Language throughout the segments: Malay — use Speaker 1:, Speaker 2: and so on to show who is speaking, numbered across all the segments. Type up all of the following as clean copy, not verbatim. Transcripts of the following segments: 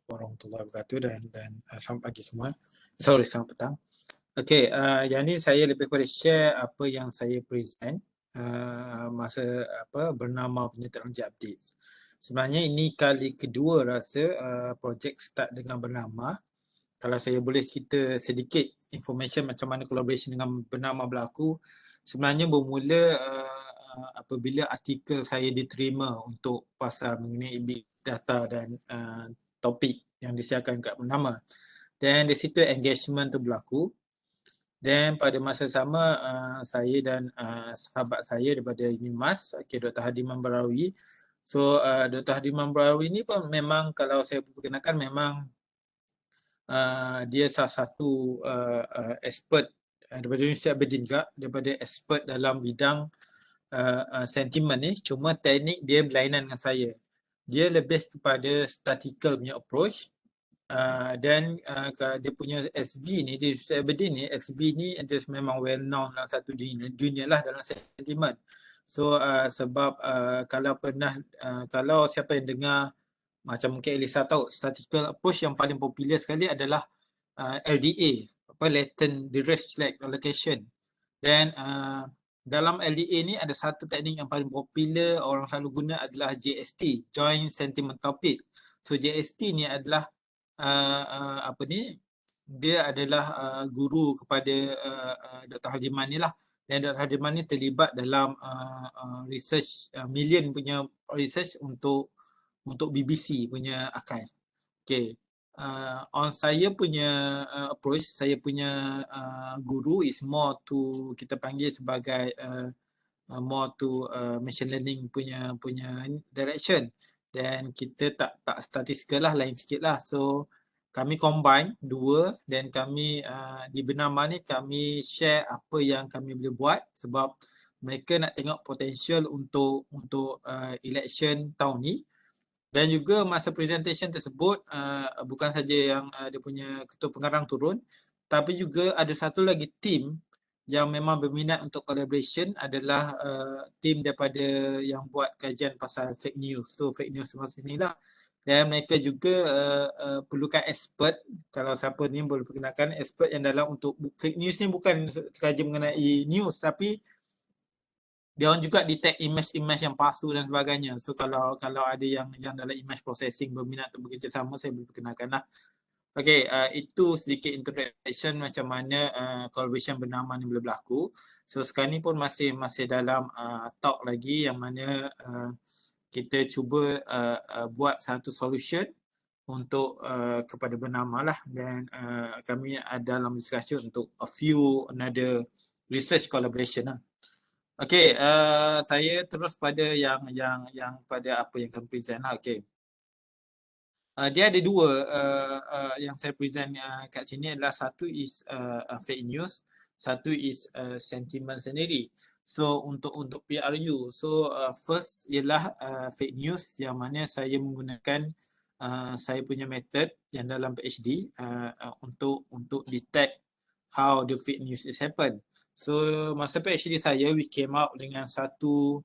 Speaker 1: warahmatullahi wabarakatuh dan selamat pagi semua. Sorry, selamat petang. Okey, yang ni saya lebih kepada share apa yang saya present masa bernama punya teknologi update. Sebenarnya ini kali kedua rasa projek start dengan bernama. Kalau saya boleh cerita sedikit information macam mana collaboration dengan bernama berlaku, sebenarnya bermula apabila artikel saya diterima untuk pasal mengenai big data dan topik yang disiarkan kat bernama. Dan di situ engagement tu berlaku. Dan pada masa sama saya dan sahabat saya daripada UNIMAS, Dr. Hadiman Barawi. So Dr. Hadiman Barawi ni pun memang kalau saya perkenalkan memang dia salah satu expert daripada Universiti Aberdeen juga, daripada expert dalam bidang sentimen ni. Cuma teknik dia berlainan dengan saya. Dia lebih kepada statistical punya approach. Dan dia punya SB ni, di Aberdeen ni, SB ni dia memang well known dalam satu dunia lah dalam sentimen. So sebab kalau pernah, kalau siapa yang dengar, macam mungkin Elisa tahu, statistical approach yang paling popular sekali adalah LDA, latent dirichlet allocation. Dan dalam LDA ni ada satu teknik yang paling popular orang selalu guna adalah JST, Joint Sentiment Topic. So JST ni adalah dia adalah guru kepada Dr. Hadiman ni lah. Dan Dr. Hadiman ni terlibat dalam research, million punya research untuk BBC punya archive. Okay. On saya punya approach, saya punya guru is more to, kita panggil sebagai more to machine learning punya direction. Dan kita tak statistical lah, lain sikit lah. So kami combine dua dan kami di bernama ni kami share apa yang kami boleh buat sebab mereka nak tengok potential untuk election tahun ni. Dan juga masa presentation tersebut bukan saja yang dia punya ketua pengarang turun, tapi juga ada satu lagi tim yang memang berminat untuk collaboration adalah tim daripada yang buat kajian pasal fake news. So fake news semasa inilah. Dan mereka juga perlukan expert. Kalau siapa ni boleh perkenalkan expert yang dalam untuk fake news ni bukan sahaja mengenai news, tapi dia orang juga detect image yang palsu dan sebagainya. So kalau ada yang dalam image processing berminat untuk bekerjasama, saya boleh perkenalkan lah. Okay, itu sedikit introduction macam mana collaboration bernama ni boleh berlaku. So sekarang ni pun masih dalam talk lagi yang mana kita cuba buat satu solution untuk kepada bernama lah. Dan kami ada dalam discussion untuk a few another research collaboration lah. Okay, saya terus pada yang pada apa yang kami present lah. Okay. Dia ada dua yang saya present kat sini adalah satu is fake news, satu is sentiment sendiri. So untuk PRU, so first ialah fake news yang mana saya menggunakan saya punya method yang dalam PhD untuk detect how the fake news is happen. So masa PhD saya, we came out dengan satu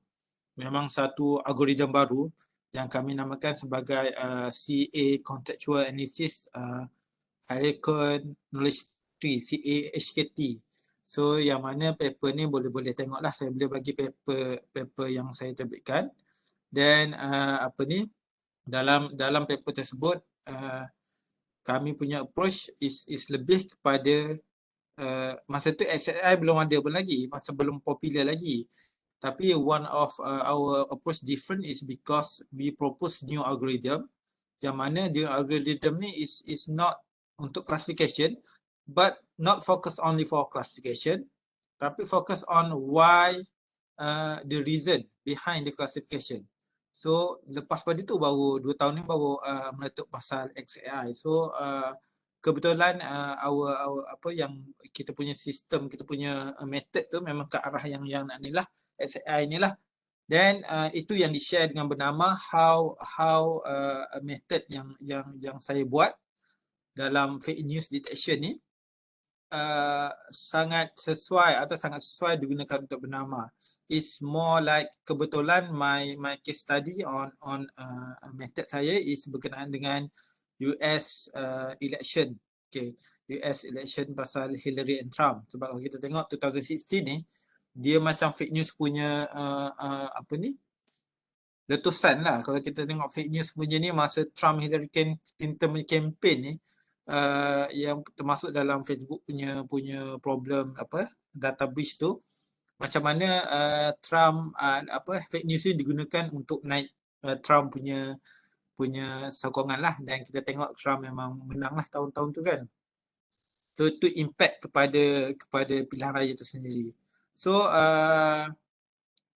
Speaker 1: algoritma baru yang kami namakan sebagai CA Contextual Analysis Hierarchical Knowledge Tree, CA-HKT. So yang mana paper ni boleh tengoklah, saya boleh bagi paper yang saya terbitkan. Dan dalam paper tersebut kami punya approach is lebih kepada masa tu XAI belum ada pun lagi, masa belum popular lagi. Tapi one of our approach different is because we propose new algorithm yang mana the algorithm ni is not untuk classification but not focus only for classification, tapi focus on why the reason behind the classification. So lepas pada tu baru 2 tahun ni baru meletup pasal XAI. So kebetulan our apa yang kita punya sistem, kita punya method tu memang ke arah yang nak ni lah, XAI ni lah. Dan itu yang di-share dengan bernama how method yang saya buat dalam fake news detection ni sangat sesuai digunakan untuk bernama. It's more like kebetulan my case study on method saya is berkenaan dengan US election. Okay, US election pasal Hillary and Trump. Sebab kalau kita tengok 2016 ni, dia macam fake news punya apa ni, letusan lah. Kalau kita tengok fake news punya ni masa Trump Hillary Clinton campaign ni, yang termasuk dalam Facebook punya problem apa, data breach tu, macam mana Trump fake news ni digunakan untuk naik Trump punya sokongan lah, dan kita tengok Trump memang menang lah tahun-tahun tu kan. So itu impact kepada pilihan raya itu sendiri. So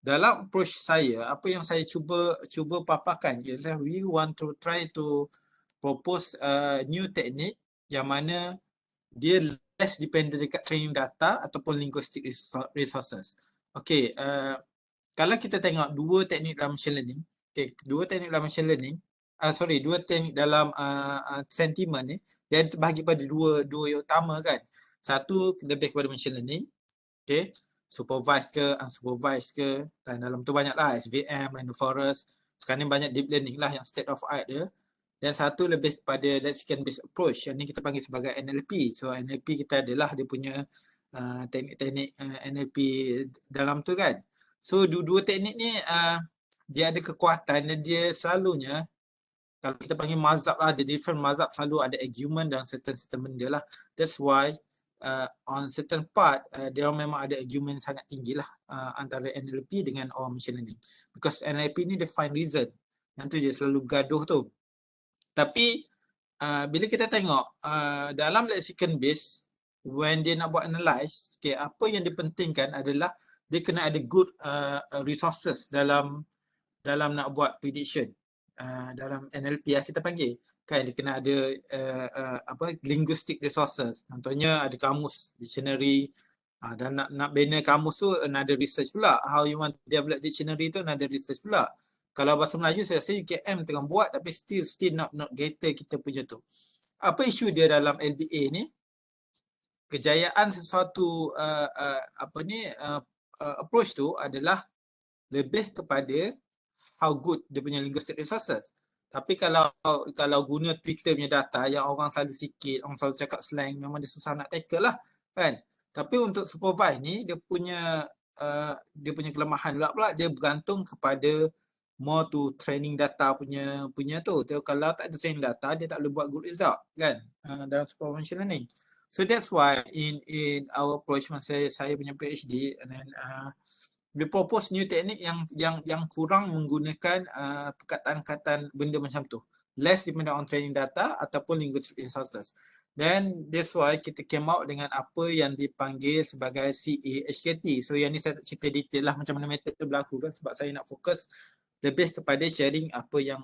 Speaker 1: dalam approach saya, apa yang saya cuba paparkan ialah we want to try to propose new technique yang mana dia less dependent dekat training data ataupun linguistic resources. Okay, kalau kita tengok dua teknik dalam machine learning, okay, dua teknik dalam machine learning, dua teknik dalam sentiment ni, dia terbahagi pada dua yang utama kan. Satu lebih kepada machine learning, okay, supervised ke, unsupervised ke, dan dalam tu banyak lah SVM, random forest, sekarang ni banyak deep learning lah yang state of art dia. Dan satu lebih kepada lexical based approach, yang ni kita panggil sebagai NLP. So NLP kita adalah dia punya teknik-teknik NLP dalam tu kan. So dua teknik ni dia ada kekuatan dan dia selalunya, kalau kita panggil mazhab lah, the different mazhab selalu ada argument dan certain benda lah. That's why on certain part dia memang ada argument sangat tinggi lah antara NLP dengan orang machine learning. Because NLP ni dia find reason. Yang tu je selalu gaduh tu. Tapi bila kita tengok dalam lexical base, when dia nak buat analyze, okay, apa yang dipentingkan adalah dia kena ada good resources dalam nak buat prediction. Dalam NLP lah kita panggil kan, dia kena ada linguistic resources. Contohnya ada kamus, dictionary, dan nak bina kamus tu another research pula. How you want to develop dictionary tu another research pula. Kalau bahasa Melayu saya rasa UKM tengah buat tapi still not cater kita punya tu. Apa isu dia dalam LBA ni? Kejayaan sesuatu approach tu adalah lebih kepada how good dia punya linguistic resources. Tapi kalau guna Twitter punya data yang orang selalu sikit, orang selalu cakap slang, memang dia susah nak tackle lah kan. Tapi untuk supervise ni dia punya kelemahan pula dia bergantung kepada more to training data punya tu. Kalau tak ada training data, dia tak boleh buat good result kan dalam supervised machine learning. So that's why in our approach masa saya punya PhD, and then we propose new technique yang kurang menggunakan perkataan-perkataan benda macam tu. Less dependent on training data ataupun linguistic resources. Then that's why kita came out dengan apa yang dipanggil sebagai CAHKT. So yang ni saya tak cerita detail lah macam mana method tu berlaku kan, sebab saya nak fokus lebih kepada sharing apa yang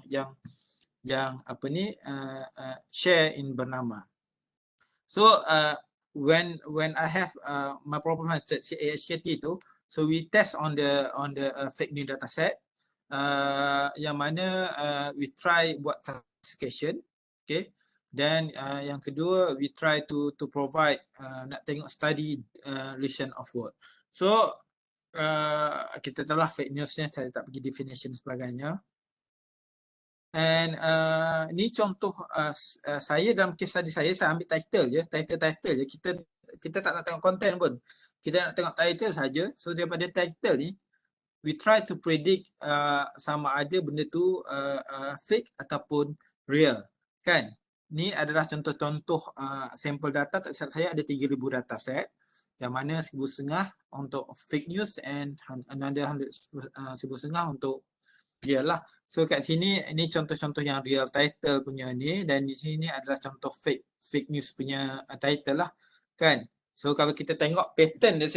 Speaker 1: share in bernama. So when I have my problem method CAHKT tu, so we test on the fake news data set, yang mana we try buat classification, okay. Dan yang kedua we try to provide nak tengok study relation of word. So kita tahu lah fake newsnya, saya tak pergi definition dan sebagainya. And ni contoh saya dalam case study saya ambil title je. Kita tak nak tengok content pun. Kita nak tengok title saja. So daripada title ni, we try to predict sama ada benda tu fake ataupun real. Kan? Ni adalah contoh-contoh sampel data. Tak silap saya ada 3,000 data set. Yang mana 1,500 untuk fake news and another 1,500 untuk real lah. So kat sini ini contoh-contoh yang real title punya ni, dan di sini adalah contoh fake news punya title lah kan. So kalau kita tengok pattern dari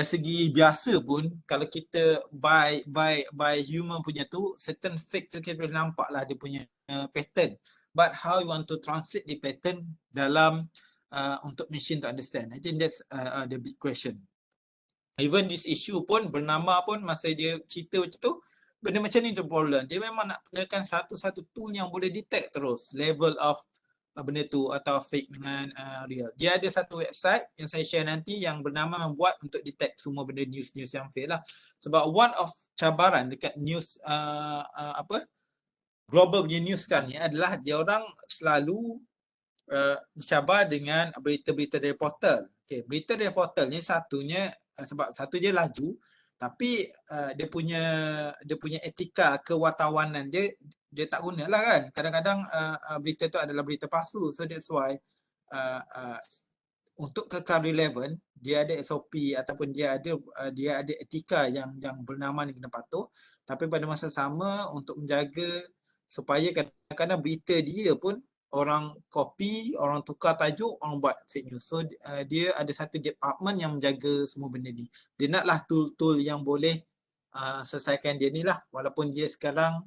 Speaker 1: segi biasa pun, kalau kita by human punya tu, certain fake tu kita boleh nampak lah dia punya pattern. But how you want to translate the pattern dalam untuk machine to understand, I think that's the big question. Even this issue pun bernama pun masa dia cerita macam tu, benda macam ni tu problem. Dia memang nak gunakan satu-satu tool yang boleh detect terus level of benda tu atau fake dengan real. Dia ada satu website yang saya share nanti yang bernama membuat untuk detect semua benda news yang fake lah. Sebab one of cabaran dekat news global punya news sekarang ni adalah dia orang selalu bercabar dengan berita-berita dari portal. Okay, berita dari portal ni satunya sebab satu dia laju, tapi dia punya etika kewartawanan dia tak gunalah kan. Kadang-kadang berita tu adalah berita palsu. So that's why untuk kekal relevan, dia ada SOP ataupun dia ada etika yang bernama ni kena patuh. Tapi pada masa sama untuk menjaga supaya kadang-kadang berita dia pun orang copy, orang tukar tajuk, orang buat fake news. So dia ada satu department yang menjaga semua benda ni. Dia naklah tool-tool yang boleh selesaikan dia ni lah. Walaupun dia sekarang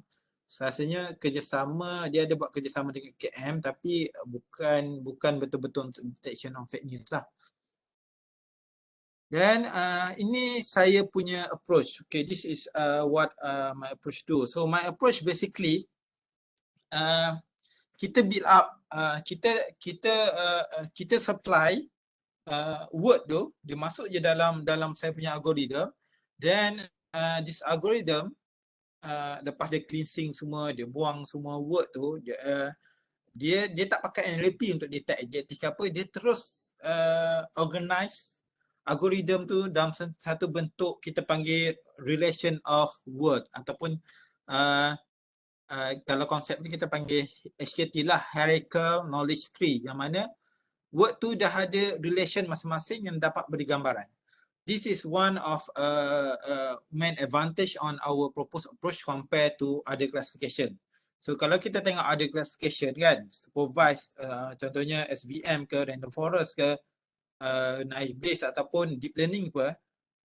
Speaker 1: rasanya kerjasama, dia ada buat kerjasama dengan KM tapi bukan betul-betul untuk detection of fake news lah. Dan ini saya punya approach. Okay, this is what my approach do. So my approach basically kita build up, kita supply word tu, dia masuk je dalam saya punya algorithm. Then this algorithm lepas dia cleansing semua, dia buang semua word tu, dia tak pakai NLP untuk detect adjektif ke apa, dia terus organize algorithm tu dalam satu bentuk kita panggil relation of word ataupun kalau konsep ni kita panggil HKT lah, hierarchical knowledge tree, yang mana word tu dah ada relation masing-masing yang dapat beri gambaran. This is one of main advantage on our proposed approach compared to other classification. So kalau kita tengok other classification kan, supervised contohnya SVM ke, random forest ke, naive Bayes ataupun deep learning ke,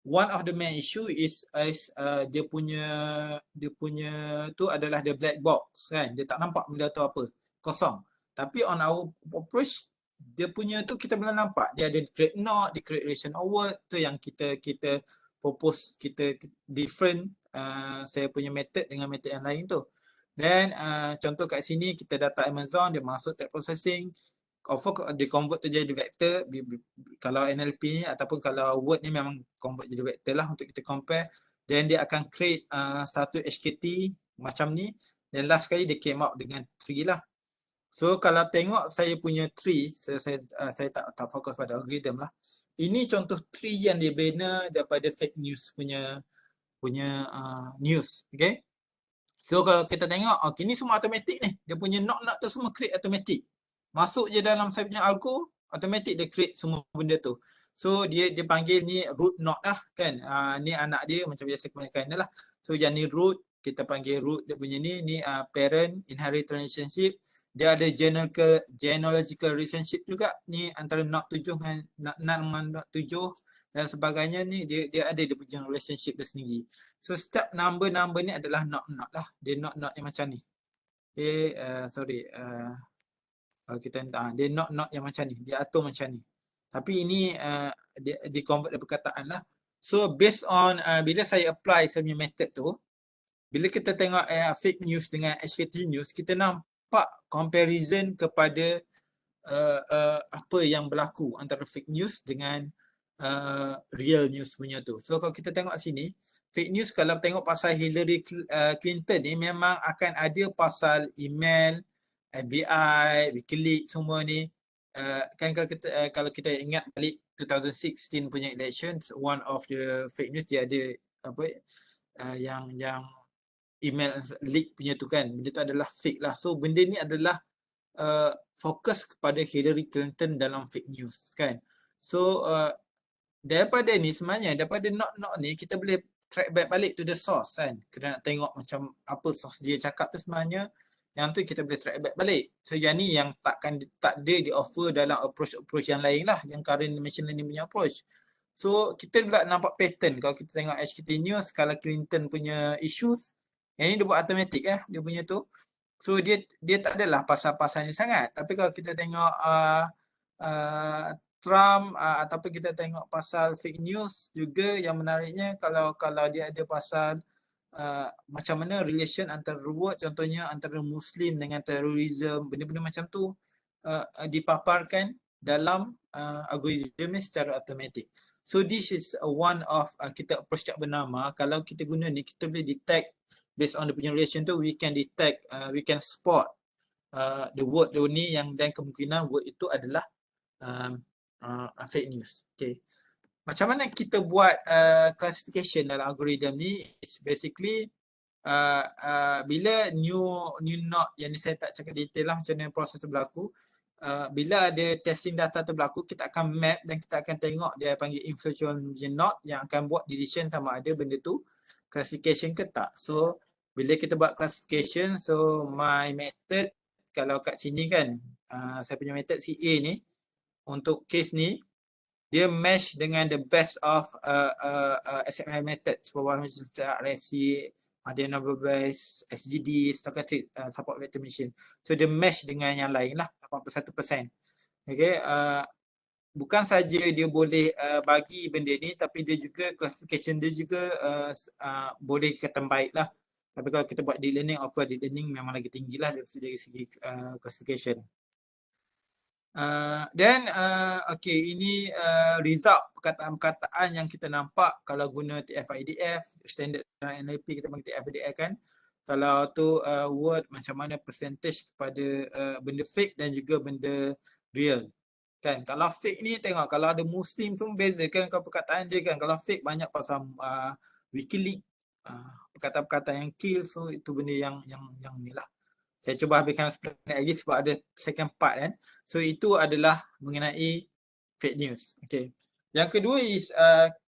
Speaker 1: one of the main issue is dia punya tu adalah the black box kan, dia tak nampak benda tu apa, kosong. Tapi on our approach, dia punya tu kita boleh nampak, dia ada create knot, dia create relation of word, tu yang kita propose, kita different saya punya method dengan method yang lain tu. Dan contoh kat sini kita data Amazon, dia masuk text processing, dia convert tu jadi vektor. Kalau NLP ni ataupun kalau word ni memang convert jadi vektor lah untuk kita compare. Dan dia akan create satu HKT macam ni, dan last sekali dia came out dengan tree lah. So kalau tengok saya punya tree, saya tak fokus pada algorithm lah. Ini contoh tree yang dibina daripada fake news punya news. Okay. So kalau kita tengok, okay, ni semua automatic ni. Dia punya knot tu semua create automatic. Masuk je dalam saya punya algo, automatic dia create semua benda tu. So dia panggil ni root knot lah kan. Ni anak dia macam biasa kebanyakan lah. So yang ni root, kita panggil root dia punya ni parent inherit relationship. Dia ada genealogical relationship juga. Ni antara knot 7 dengan knot 7 dan sebagainya ni, dia ada dia punya relationship dia sendiri. So setiap number ni adalah knot lah. Dia knot yang macam ni. Okay, sorry. Kalau kita dia knot yang macam ni. Dia atur macam ni. Tapi ini dia convert dari perkataan lah. So based on bila saya apply saya punya method tu, bila kita tengok fake news dengan HKT news, kita nampak comparison kepada apa yang berlaku antara fake news dengan real news punya tu. So kalau kita tengok sini, fake news kalau tengok pasal Hillary Clinton ni memang akan ada pasal email, FBI, WikiLeaks semua ni. Kan kalau kita ingat balik 2016 punya elections, one of the fake news dia ada apa yang email leak punya tu kan, benda tu adalah fake lah. So benda ni adalah fokus kepada Hillary Clinton dalam fake news kan. So daripada ni sebenarnya, daripada knot ni kita boleh track back balik to the source kan. Kita nak tengok macam apa source dia cakap tu sebenarnya, yang tu kita boleh track back balik. So yang ni yang tak ada di offer dalam approach yang lain lah, yang current machine learning punya approach. So kita pula nampak pattern. Kalau kita tengok HKT News, kalau Clinton punya issues, yang ni dia buat automatic dia punya tu. So dia tak adalah pasal-pasal ni sangat. Tapi kalau kita tengok Trump ataupun kita tengok pasal fake news juga, yang menariknya kalau dia ada pasal macam mana relation antara word, contohnya antara Muslim dengan terorisme, benda-benda macam tu dipaparkan dalam algoritma secara automatik. So this is one of kita approach yang bernama, kalau kita guna ni kita boleh detect based on the punya relation tu we can detect, we can spot the word ni yang dan kemungkinan word itu adalah fake news. Okay. Macam mana kita buat classification dalam algorithm ni is basically bila new node yang ni saya tak cakap detail lah macam mana proses tu berlaku. Bila ada testing data tu berlaku, kita akan map dan kita akan tengok dia panggil influential node yang akan buat decision sama ada benda tu classification ke tak. So bila kita buat classification, so my method kalau kat sini kan saya punya method CA ni untuk case ni dia mesh dengan the best of SMI method sebab macam RFC, ada number base, SGD, stochastic support vector machine. So dia mesh dengan yang lain lah 81%. Okay, bukan saja dia boleh bagi benda ni tapi dia juga classification dia juga boleh kata baik lah. Tapi kalau kita buat deep learning, of course deep learning memang lagi tinggi lah dari segi classification. Okay, ini result perkataan-perkataan yang kita nampak kalau guna TF-IDF, standard NLP kita panggil TF-IDF kan. Kalau tu word macam mana percentage kepada benda fake dan juga benda real. Kan, kalau fake ni tengok kalau ada Muslim tu beza kan kalau perkataan dia kan. Kalau fake banyak pasal WikiLeaks, perkataan-perkataan yang kill, so itu benda yang ni lah. Saya cuba habiskan sekali lagi sebab ada second part kan. So itu adalah mengenai fake news. Okay. Yang kedua is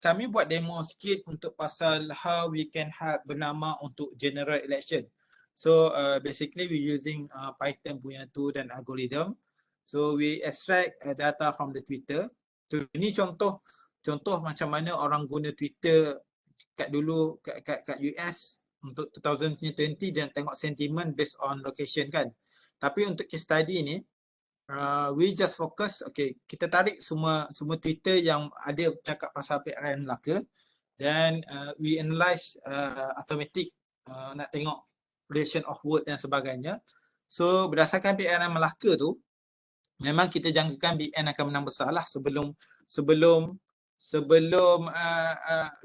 Speaker 1: kami buat demo sikit untuk pasal how we can have bernama untuk general election. So basically we using Python punya tu dan algorithm. So we extract data from the Twitter. So ini contoh macam mana orang guna Twitter kat dulu kat US untuk 2020 dan tengok sentiment based on location kan. Tapi untuk case study ni we just focus, okay, kita tarik semua Twitter yang ada cakap pasal PRN Melaka dan we analyze automatic nak tengok relation of word dan sebagainya. So berdasarkan PRN Melaka tu memang kita jangkakan BN akan menang besar lah sebelum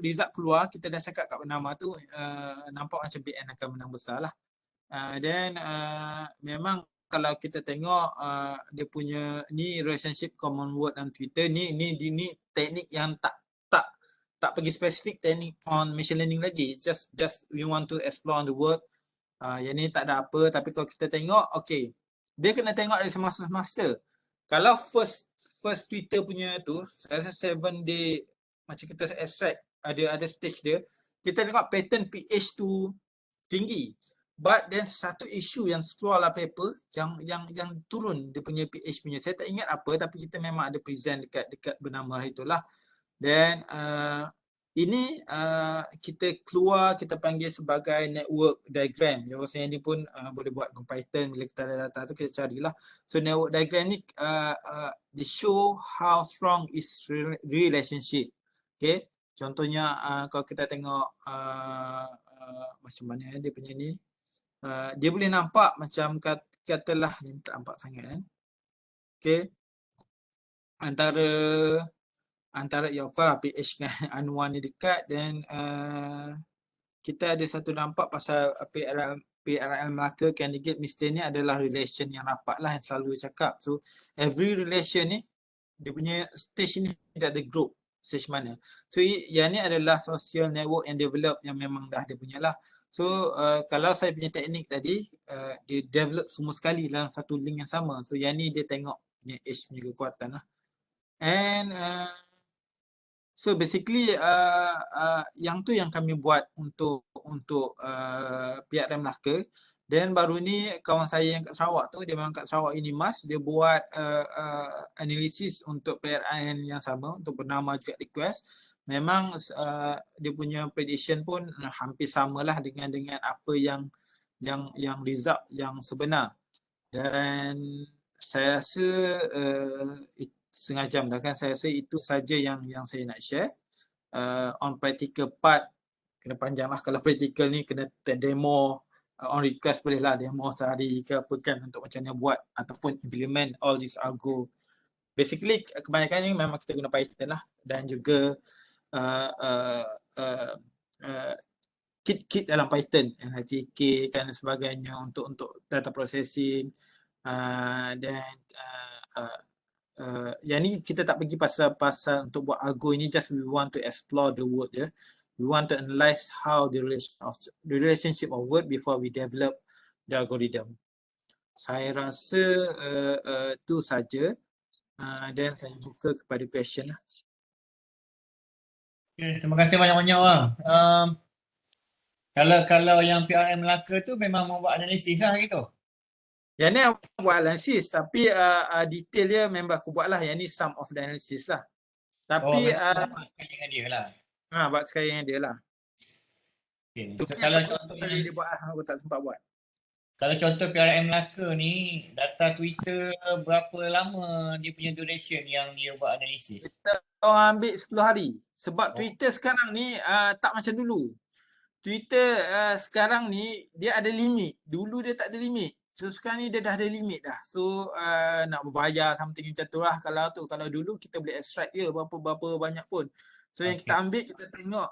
Speaker 1: result keluar kita dah cakap kat bernama tu nampak macam BN akan menang besar lah. Dan memang kalau kita tengok dia punya ni relationship common word dalam Twitter ni teknik yang tak pergi spesifik teknik on machine learning lagi. Just we want to explore on the word. Yang ni tak ada apa tapi kalau kita tengok okay, dia kena tengok dari semasa-semasa. Kalau first Twitter punya tu, saya rasa 7 day macam kita extract ada stage dia, kita tengok pattern PH tu tinggi. But then satu isu yang keluar lah paper yang turun dia punya PH punya. Saya tak ingat apa tapi kita memang ada present dekat bernama itulah. Dan ini kita keluar, kita panggil sebagai network diagram. Yang ini pun boleh buat dengan Python bila kita ada data tu kita carilah. So network diagram ni they show how strong is relationship. Okay, contohnya kalau kita tengok macam mana dia punya ni, dia boleh nampak macam katalah yang tak nampak sangat kan. Okay, antara ya of course PH dengan Anwar ni dekat dan kita ada satu nampak pasal PRL Melaka candidate mistake ni adalah relation yang rapat lah yang selalu cakap. So every relation ni dia punya stage ni dia ada group stage mana. So yang ni adalah social network yang develop yang memang dah dia punya lah. So kalau saya punya teknik tadi dia develop semua sekali dalam satu link yang sama. So yang ni dia tengok punya H punya kekuatan lah. And so basically yang tu yang kami buat untuk PRM Melaka. Dan baru ni kawan saya yang kat Sarawak tu, dia memang kat Sarawak Unimas, dia buat analisis untuk PRN yang sama untuk bernama juga request. Memang dia punya prediction pun hampir samalah dengan apa yang result yang sebenar. Dan saya rasa setengah jam dah kan, saya rasa itu saja yang saya nak share. On practical part kena panjang lah, kalau practical ni kena demo on request boleh lah demo sehari ke apa kan untuk macam mana buat ataupun implement all this algo. Basically kebanyakan ni memang kita guna Python lah dan juga kit dalam Python, NLTK dan sebagainya untuk data processing. Dan yang ni kita tak pergi pasal untuk buat algo ini, just we want to explore the word je. We want to analyze how the relationship of word before we develop the algorithm. Saya rasa tu saja. Dan saya buka kepada question lah.
Speaker 2: Okay, terima kasih banyak-banyak bang. Kalau yang PRM Melaka tu memang membuat analisis lah gitu.
Speaker 1: Yang ni aku buat analisis, tapi detail dia memang aku buat lah. Yang ni some of the analysis lah. Tapi
Speaker 2: memang sekali dengan dia lah.
Speaker 1: buat sekali dengan dia lah.
Speaker 2: Okay.
Speaker 1: Tu
Speaker 2: So,
Speaker 1: punya
Speaker 2: kalau
Speaker 1: suppose tadi dia buat lah, aku tak sempat buat.
Speaker 2: Kalau contoh PRM Melaka ni, data Twitter berapa lama dia punya duration yang dia buat analisis?
Speaker 1: Kita orang ambil 10 hari. Sebab Twitter sekarang ni tak macam dulu. Twitter sekarang ni dia ada limit. Dulu dia tak ada limit. So sekarang ni dia dah ada limit dah. So nak berbayar something macam tu lah. Kalau dulu kita boleh extract je berapa banyak pun. So yang kita ambil, kita tengok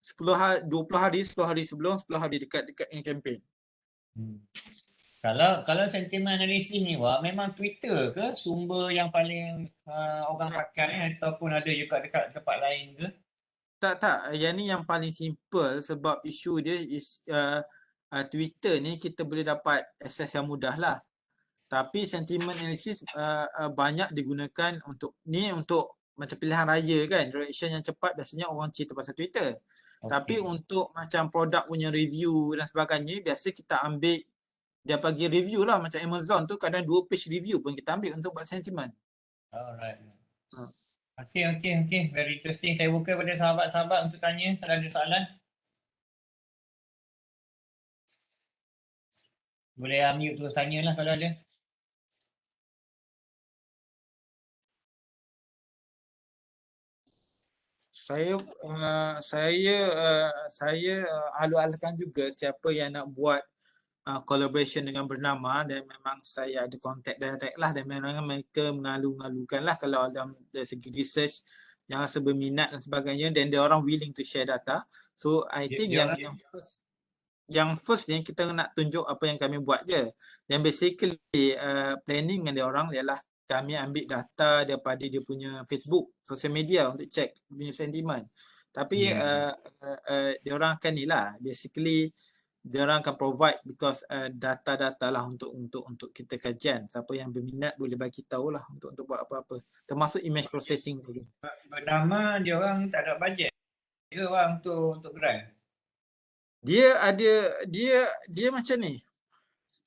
Speaker 1: 10 hari, 20 hari, 10 hari sebelum, 10 hari dekat yang campaign.
Speaker 2: Kalau sentimen analisis ni wah, memang Twitter ke sumber yang paling orang pakai ataupun ada juga dekat tempat lain ke?
Speaker 1: Tak. Yang ni yang paling simple sebab isu dia is Twitter ni kita boleh dapat akses yang mudah lah. Tapi sentiment analysis banyak digunakan untuk macam pilihan raya kan, reaction yang cepat biasanya orang cerita pasal Twitter. Tapi untuk macam produk punya review dan sebagainya, biasa kita ambil dia bagi review lah, macam Amazon tu kadang 2 page review pun kita ambil untuk buat sentiment.
Speaker 2: Alright. Okay. Very interesting. Saya buka pada sahabat-sahabat untuk tanya kalau ada soalan. Boleh unmute terus tanya lah kalau ada.
Speaker 1: Saya halu-halukan juga siapa yang nak buat collaboration dengan Bernama, dan memang saya ada contact direct lah, dan memang mereka mengalu-alukan lah kalau dalam dari segi research yang rasa berminat dan sebagainya, dan dia orang willing to share data. So I think yang first ni kita nak tunjuk apa yang kami buat je. Dan basically planning dengan dia orang ialah kami ambil data daripada dia punya Facebook, social media untuk check punya sentiment. Tapi dia orang akan ni lah, basically dia orang akan provide because data-data lah untuk kita kajian. Siapa yang berminat boleh bagi tahu lah untuk buat apa-apa. Termasuk image processing tadi.
Speaker 2: Bernama dia orang tak ada bajet ke bang untuk grant?
Speaker 1: Dia macam ni.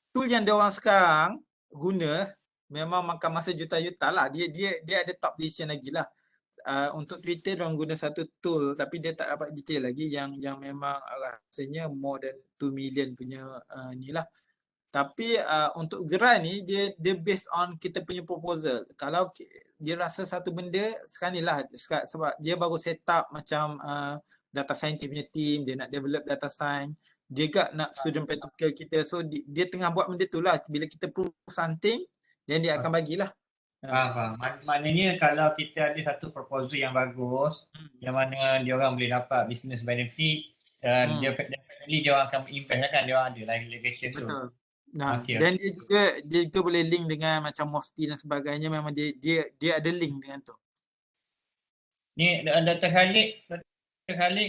Speaker 1: Tool yang dia orang sekarang guna memang makan masa juta-juta lah. Dia ada top decision lagi lah. Untuk Twitter dia orang guna satu tool, tapi dia tak dapat detail lagi yang memang rasanya more than 2 million punya ni lah. Tapi untuk grant ni dia based on kita punya proposal. Kalau dia rasa satu benda sekarang ni lah, sebab dia baru set up macam data scientist punya team, dia nak develop data science, dia gak nak student practical kita. So dia tengah buat benda tu lah. Bila kita prove something, then dia akan bagilah.
Speaker 2: Faham. Maknanya kalau kita ada satu proposal yang bagus, yang mana dia orang boleh dapat business benefit, definitely dia orang akan invest kan, dia orang ada lah allocation tu.
Speaker 1: Betul. Dan dia juga boleh link dengan macam Mosty dan sebagainya, memang dia ada link dengan tu.
Speaker 2: Ni Dr. Khalid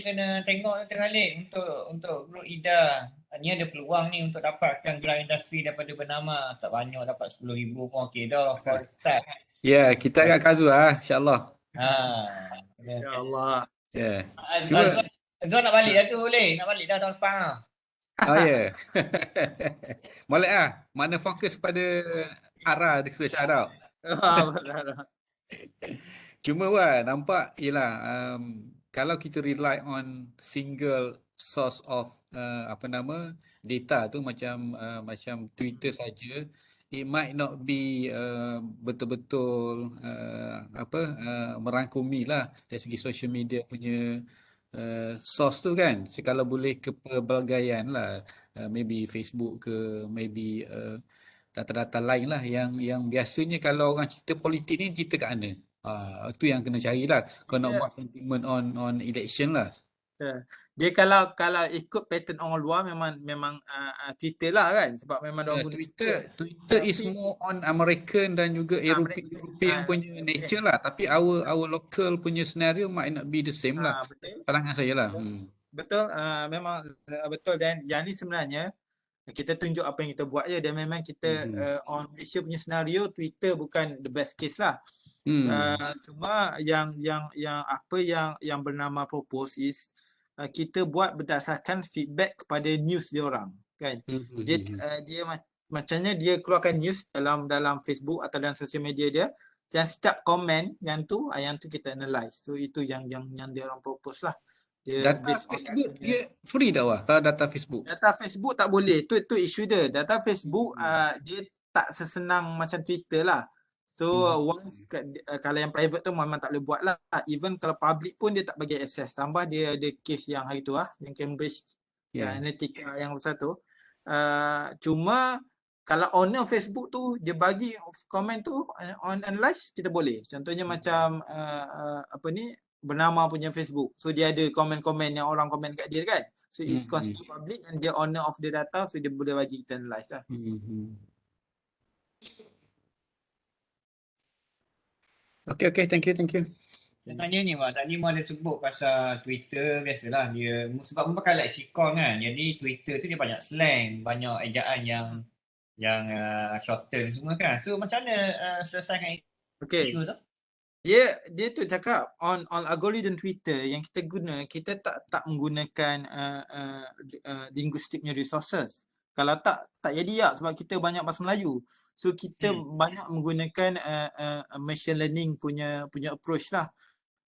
Speaker 2: kena tengok Dr. Khalid untuk Group Ida. Ni ada peluang ni untuk dapatkan gelar industri daripada Bernama. Tak banyak, dapat 10,000 pun okey dah for start.
Speaker 3: Ya, kita agak kazu lah, insyaAllah.
Speaker 1: InsyaAllah.
Speaker 3: Ya.
Speaker 2: Zon nak balik dah tu boleh. Nak balik dah tahun depan lah.
Speaker 3: Oh ya. Molek lah. Mana fokus pada arah research tau. Cuma nampak ialah kalau kita rely on single source of data tu macam Twitter saja, it might not be betul-betul merangkumi lah dari segi social media punya source tu kan. So, kalau boleh kepelbagaian lah, maybe Facebook ke, maybe data-data lain lah yang biasanya kalau orang cerita politik ni cerita kat mana. Itu yang kena cari lah kalau nak buat sentiment on election lah.
Speaker 1: Dia kalau ikut pattern orang luar memang Twitter lah kan, sebab memang dia guna Twitter.
Speaker 3: Twitter is
Speaker 1: Tapi
Speaker 3: more on American dan juga
Speaker 1: mereka
Speaker 3: European punya nature lah. Tapi our local punya scenario might not be the same lah.
Speaker 1: betul.
Speaker 3: Pandangan saya lah.
Speaker 1: Betul, memang betul, dan yang ni sebenarnya kita tunjuk apa yang kita buat je, dan memang kita on Malaysia punya senario Twitter bukan the best case lah. Cuma yang apa yang bernama propose is kita buat berdasarkan feedback kepada news dia orang kan. Dia macamnya dia keluarkan news dalam Facebook atau dalam sosial media dia, yang setiap komen yang tu kita analyse. So itu yang dia orang propose lah. Dia
Speaker 3: Data
Speaker 1: based on
Speaker 3: Facebook dia free tak wah kalau data Facebook?
Speaker 1: data Facebook tak boleh. Tu isu dia. Data Facebook dia tak sesenang macam Twitter lah. So once kalau yang private tu memang tak boleh buat lah. Even kalau public pun dia tak bagi access. Tambah dia ada case yang hari tu yang Cambridge Analytica yang besar tu. Cuma kalau owner Facebook tu dia bagi komen tu on analyze, kita boleh. Contohnya macam apa ni, bernama punya Facebook. So dia ada komen-komen yang orang komen kat dia kan. So it's considered public and dia owner of the data, so dia boleh bagi kita analyze lah.
Speaker 3: Okay, thank you.
Speaker 2: Saya tanya ni Mak, tadi Mak ada sebut pasal Twitter, biasalah dia sebab memakai lexicon kan. Jadi Twitter tu dia banyak slang, banyak ejaan yang short term semua kan. So macam mana selesaikan isu tu?
Speaker 1: Dia tu cakap on algorithm Twitter yang kita guna, kita tak menggunakan linguistic punya resources. Kalau tak jadi ya, sebab kita banyak bahasa Melayu. So kita banyak menggunakan machine learning punya approach lah.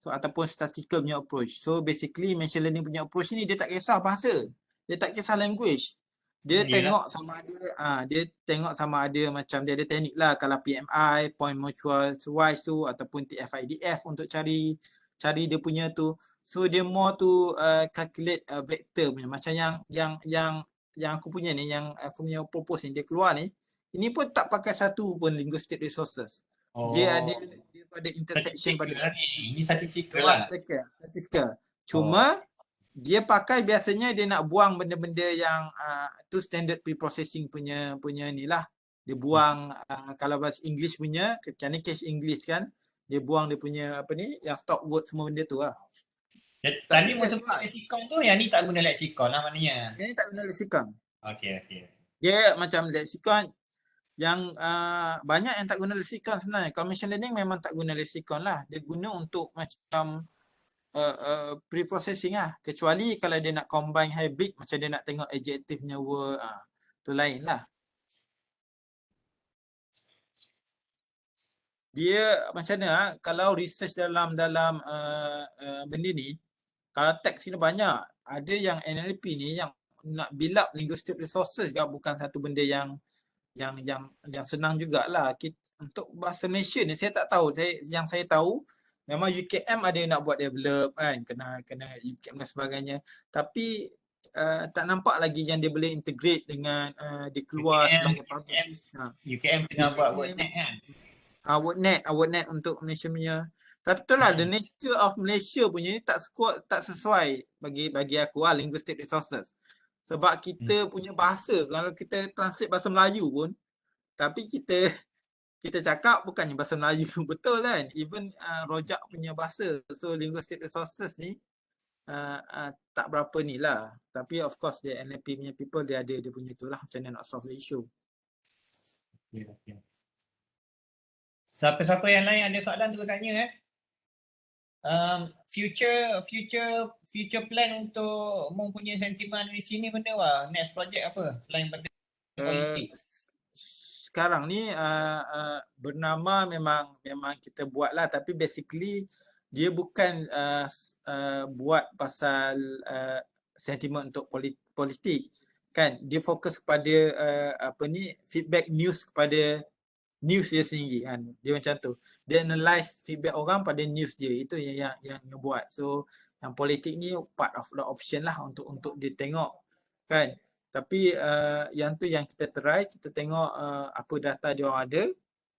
Speaker 1: So ataupun statistical punya approach. So basically machine learning punya approach ni dia tak kisah bahasa. Dia tak kisah language. Dia tengok sama ada macam dia ada teknik lah, kalau PMI, point mutual wise tu, ataupun TF-IDF untuk cari dia punya tu. So dia more tu calculate vector punya, macam yang aku punya ni, yang aku punya propose ni, dia keluar ni, ini pun tak pakai satu pun linguistic resources. Dia pada intersection pada
Speaker 2: ini statistikal lah.
Speaker 1: Statistikal. Cuma dia pakai, biasanya dia nak buang benda-benda yang tu standard pre-processing punya ni lah. Dia buang kalau bahasa English punya, kerana case English kan, dia buang dia punya apa ni, yang stop word semua benda tu lah.
Speaker 2: Tadi mau sebut lexicon tu, yang ni tak guna lexicon lah maknanya.
Speaker 1: Yang ni tak guna lexicon.
Speaker 2: Okay.
Speaker 1: Dia macam lexicon yang banyak yang tak guna lexicon sebenarnya. Kalau machine learning memang tak guna lexicon lah. Dia guna untuk macam pre-processing lah. Kecuali kalau dia nak combine hybrid, macam dia nak tengok adjectivenya word, tu lain lah. Dia macam mana kalau research dalam benda ni, kalau teks ni banyak, ada yang NLP ni yang nak build up linguistic resources juga, bukan satu benda yang senang jugalah. Untuk bahasa Malaysia ni saya tak tahu. Yang saya tahu memang UKM ada yang nak buat develop kan, kena UKM dan sebagainya. Tapi tak nampak lagi yang dia boleh integrate dengan dia keluar sebagai public.
Speaker 2: UKM tengah buat WordNet kan?
Speaker 1: WordNet untuk Malaysia punya. Tapi itulah the nature of Malaysia punya ni tak sesuai bagi aku linguistic resources. Sebab kita punya bahasa, kalau kita translate bahasa Melayu pun, tapi kita cakap bukannya bahasa Melayu betul kan, even rojak punya bahasa. So linguistic resources ni tak berapa ni lah. Tapi of course the NLP punya people dia ada dia punya tu lah, macam mana nak solve the issue.
Speaker 2: Siapa-siapa yang lain ada soalan tu tanya future plan untuk mempunyai sentimen di sini benda wah, next project apa selain pada politik?
Speaker 1: Sekarang ni bernama memang kita buat lah, tapi basically dia bukan buat pasal sentimen untuk politik kan. Dia fokus kepada feedback news kepada news dia sendiri kan. Dia macam tu. Dia analyse feedback orang pada news dia. Itu yang buat. So yang politik ni part of the option lah untuk dia tengok kan. Tapi yang tu yang kita try, kita tengok apa data dia orang ada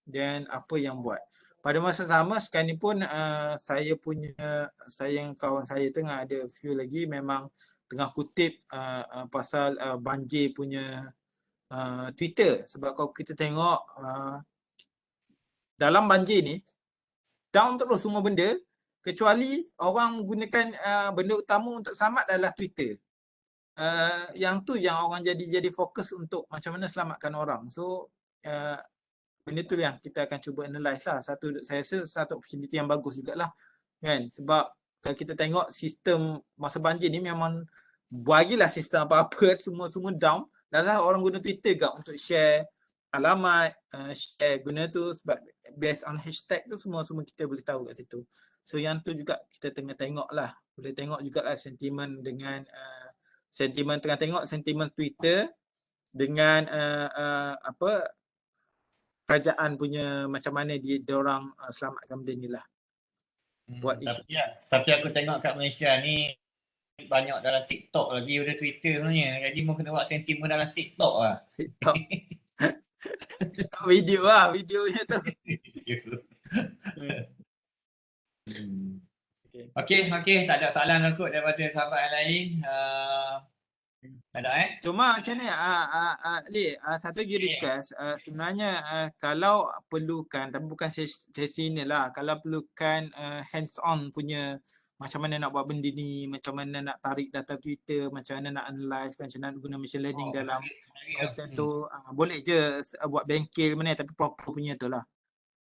Speaker 1: dan apa yang buat. pada masa sama sekarang ni pun saya yang kawan saya tengah ada few lagi memang tengah kutip pasal banjir punya Twitter. Sebab kalau kita tengok dalam banjir ni down terus semua benda kecuali orang menggunakan benda utama untuk selamat adalah Twitter. Yang tu yang orang jadi fokus untuk macam mana selamatkan orang. So benda tu yang kita akan cuba analyse lah. Saya rasa satu opportunity yang bagus jugalah kan, sebab kalau kita tengok sistem masa banjir ni memang bagilah sistem apa-apa semua down, dah orang guna Twitter ke untuk share alamat, share guna tu sebab based on hashtag tu semua kita boleh tahu kat situ. So yang tu juga kita tengah tengok lah, boleh tengok jugalah sentimen dengan tengah tengok sentimen Twitter dengan kerajaan punya macam mana diorang selamatkan benda ni lah. Buat isu.
Speaker 2: Tapi aku tengok kat Malaysia ni banyak dalam TikTok lagi daripada Twitter sebenarnya. Jadi mau kena buat sentimen dalam TikTok lah.
Speaker 1: TikTok. Video lah, videonya tu.
Speaker 2: Okey, tak ada soalan aku daripada sahabat yang lain. Ada
Speaker 1: Cuma macam ni Lee, satu lagi request, sebenarnya kalau perlukan, tapi bukan sesi ni lah, kalau perlukan hands on punya macam mana nak buat benda ni, macam mana nak tarik data Twitter, macam mana nak analyse, macam mana nak guna machine learning dalam Python tu, boleh je buat bengkel mana tapi proper punya tu lah.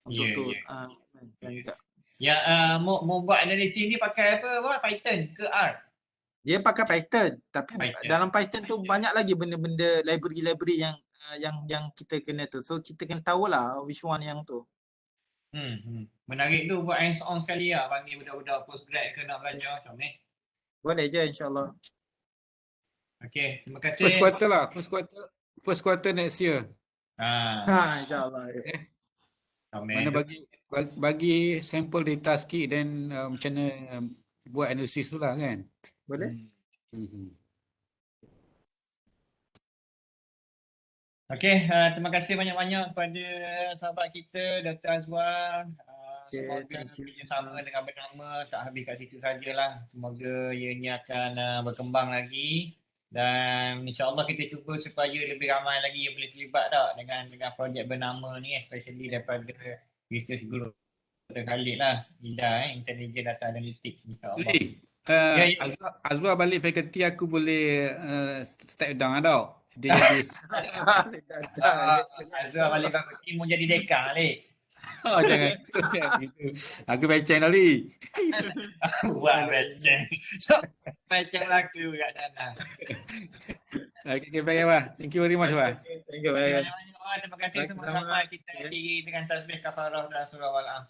Speaker 1: Untuk tu
Speaker 2: mau buat analisis ni pakai apa? Python ke R?
Speaker 1: Dia pakai Python, tapi dalam Python tu banyak lagi benda-benda library yang kita kena tu. So kita kena tahulah which one yang tu.
Speaker 2: Menarik tu buat hands on sekali lah, panggil budak-budak postgrad ke nak belajar macam ni.
Speaker 1: Boleh je insya-Allah.
Speaker 2: Okey, terima kasih.
Speaker 3: First quarter lah, first quarter next year.
Speaker 1: Insya-Allah.
Speaker 3: Mana bagi sampel data sikit dan macam mana buat analisis tu lah kan.
Speaker 1: Boleh?
Speaker 2: Okey, terima kasih banyak-banyak kepada sahabat kita Dr. Azwar. Semoga kerjasama dengan Bernama tak habis kat situ sajalah. Semoga ianya akan berkembang lagi dan insya-Allah kita cuba supaya lebih ramai lagi yang boleh terlibat dengan projek Bernama ni, especially daripada research group Dr. Khalid lah, IDA Intelligent Data Analytics insya-Allah.
Speaker 3: Azwar balik fakulti aku boleh step down tau. Dia jadi
Speaker 2: Azwar balik fakulti mau jadi dekan Alik.
Speaker 3: Jangan gitu. Aku beceng tadi.
Speaker 2: Buat beceng. Beceng laku kat sana.
Speaker 3: Okay, baik Abah. Thank you very much Abah.
Speaker 1: Thank you.
Speaker 2: Terima kasih semua sahabat kita dengan tasbih kafarah dan surah Wal-Am.